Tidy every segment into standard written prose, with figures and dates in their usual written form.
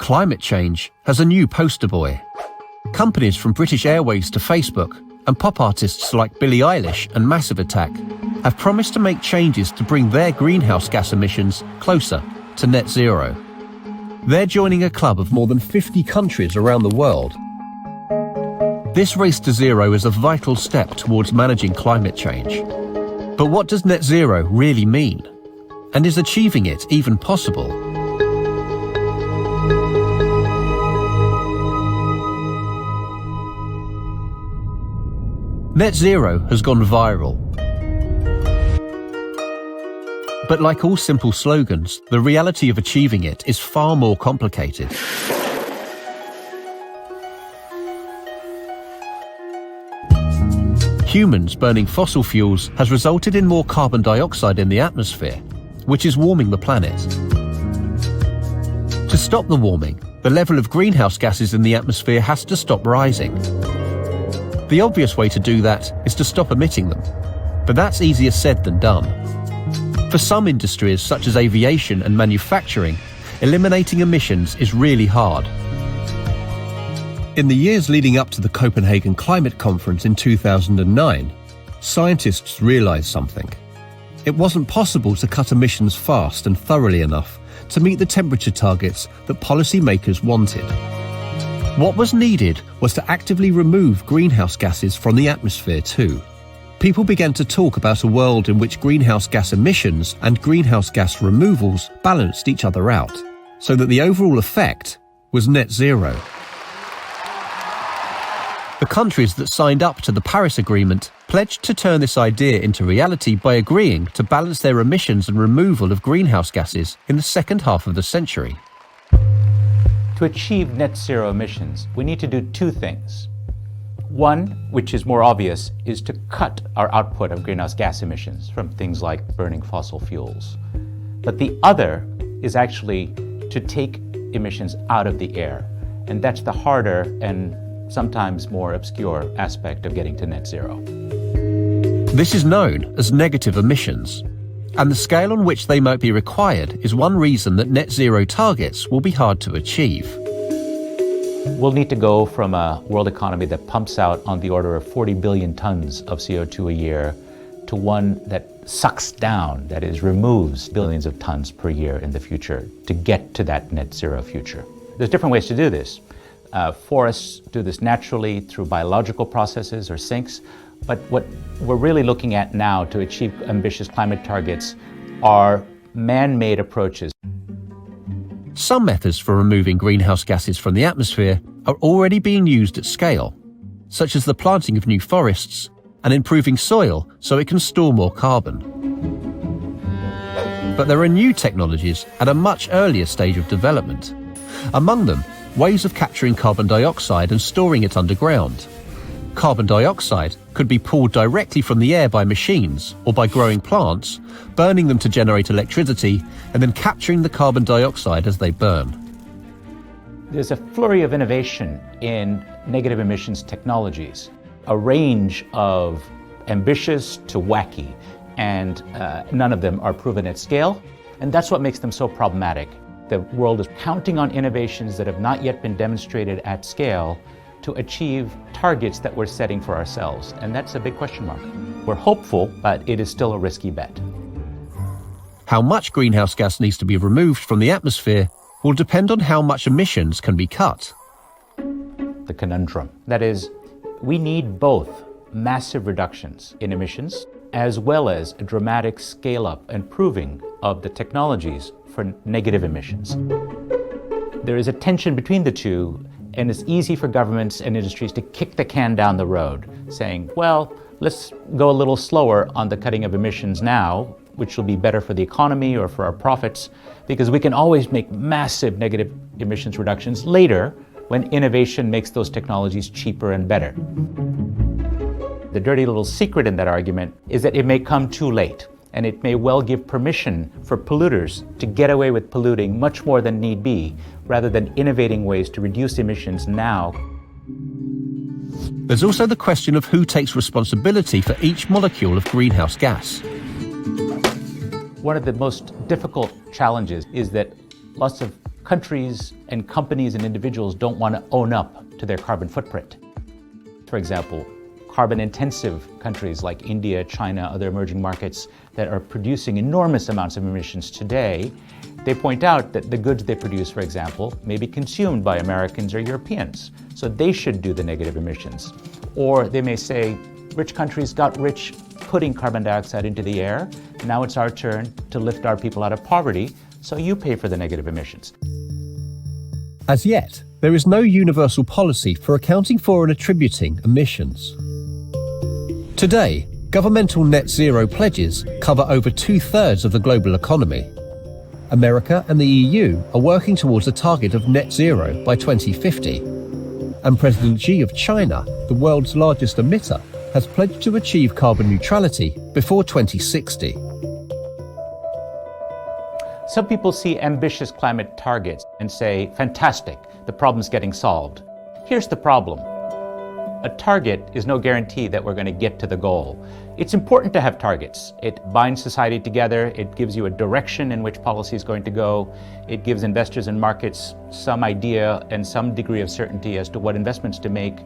Climate change has a new poster boy. Companies from British Airways to Facebook and pop artists like Billie Eilish and Massive Attack have promised to make changes to bring their greenhouse gas emissions closer to net zero. They're joining a club of more than 50 countries around the world. This race to zero is a vital step towards managing climate change. But what does net zero really mean? And is achieving it even possible? Net zero has gone viral. But like all simple slogans, the reality of achieving it is far more complicated. Humans burning fossil fuels has resulted in more carbon dioxide in the atmosphere, which is warming the planet. To stop the warming, the level of greenhouse gases in the atmosphere has to stop rising. The obvious way to do that is to stop emitting them, but that's easier said than done. For some industries, such as aviation and manufacturing, eliminating emissions is really hard. In the years leading up to the Copenhagen Climate Conference in 2009, scientists realized something. It wasn't possible to cut emissions fast and thoroughly enough to meet the temperature targets that policymakers wanted. What was needed was to actively remove greenhouse gases from the atmosphere too. People began to talk about a world in which greenhouse gas emissions and greenhouse gas removals balanced each other out, so that the overall effect was net zero. The countries that signed up to the Paris Agreement pledged to turn this idea into reality by agreeing to balance their emissions and removal of greenhouse gases in the second half of the century. To achieve net zero emissions, we need to do two things. One, which is more obvious, is to cut our output of greenhouse gas emissions from things like burning fossil fuels. But the other is actually to take emissions out of the air. And that's the harder and sometimes more obscure aspect of getting to net zero. This is known as negative emissions, and the scale on which they might be required is one reason that net zero targets will be hard to achieve. We'll need to go from a world economy that pumps out on the order of 40 billion tons of CO2 a year to one that sucks down, that is, removes billions of tons per year in the future to get to that net zero future. There's different ways to do this. Forests do this naturally through biological processes or sinks, but what we're really looking at now to achieve ambitious climate targets are man-made approaches. Some methods for removing greenhouse gases from the atmosphere are already being used at scale, such as the planting of new forests and improving soil so it can store more carbon. But there are new technologies at a much earlier stage of development. Among them, ways of capturing carbon dioxide and storing it underground. Carbon dioxide could be pulled directly from the air by machines or by growing plants, burning them to generate electricity, and then capturing the carbon dioxide as they burn. There's a flurry of innovation in negative emissions technologies, a range of ambitious to wacky, and none of them are proven at scale, and that's what makes them so problematic. The world is counting on innovations that have not yet been demonstrated at scale to achieve targets that we're setting for ourselves, and that's a big question mark. We're hopeful, but it is still a risky bet. How much greenhouse gas needs to be removed from the atmosphere will depend on how much emissions can be cut. The conundrum. That is, we need both massive reductions in emissions as well as a dramatic scale-up and proving of the technologies for negative emissions. There is a tension between the two, and it's easy for governments and industries to kick the can down the road, saying, well, let's go a little slower on the cutting of emissions now, which will be better for the economy or for our profits, because we can always make massive negative emissions reductions later when innovation makes those technologies cheaper and better. The dirty little secret in that argument is that it may come too late, and it may well give permission for polluters to get away with polluting much more than need be, rather than innovating ways to reduce emissions now. There's also the question of who takes responsibility for each molecule of greenhouse gas. One of the most difficult challenges is that lots of countries and companies and individuals don't want to own up to their carbon footprint. For example, carbon-intensive countries like India, China, other emerging markets that are producing enormous amounts of emissions today, they point out that the goods they produce, for example, may be consumed by Americans or Europeans, so they should do the negative emissions. Or they may say, rich countries got rich putting carbon dioxide into the air, now it's our turn to lift our people out of poverty, so you pay for the negative emissions. As yet, there is no universal policy for accounting for and attributing emissions. Today, governmental net zero pledges cover over 2/3 of the global economy. America and the EU are working towards a target of net zero by 2050. And President Xi of China, the world's largest emitter, has pledged to achieve carbon neutrality before 2060. Some people see ambitious climate targets and say, fantastic, the problem's getting solved. Here's the problem. A target is no guarantee that we're going to get to the goal. It's important to have targets. It binds society together. It gives you a direction in which policy is going to go. It gives investors and markets some idea and some degree of certainty as to what investments to make.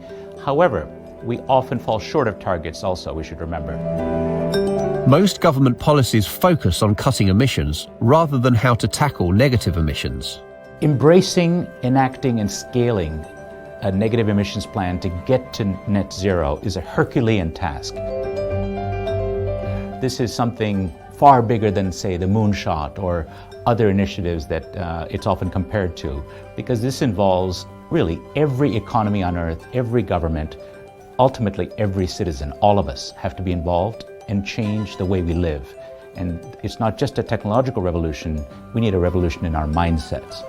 However, we often fall short of targets also, we should remember. Most government policies focus on cutting emissions rather than how to tackle negative emissions. Embracing, enacting, and scaling a negative emissions plan to get to net zero is a Herculean task. This is something far bigger than, say, the moonshot or other initiatives that it's often compared to, because this involves really every economy on Earth, every government, ultimately every citizen. All of us have to be involved and change the way we live. And it's not just a technological revolution, we need a revolution in our mindsets.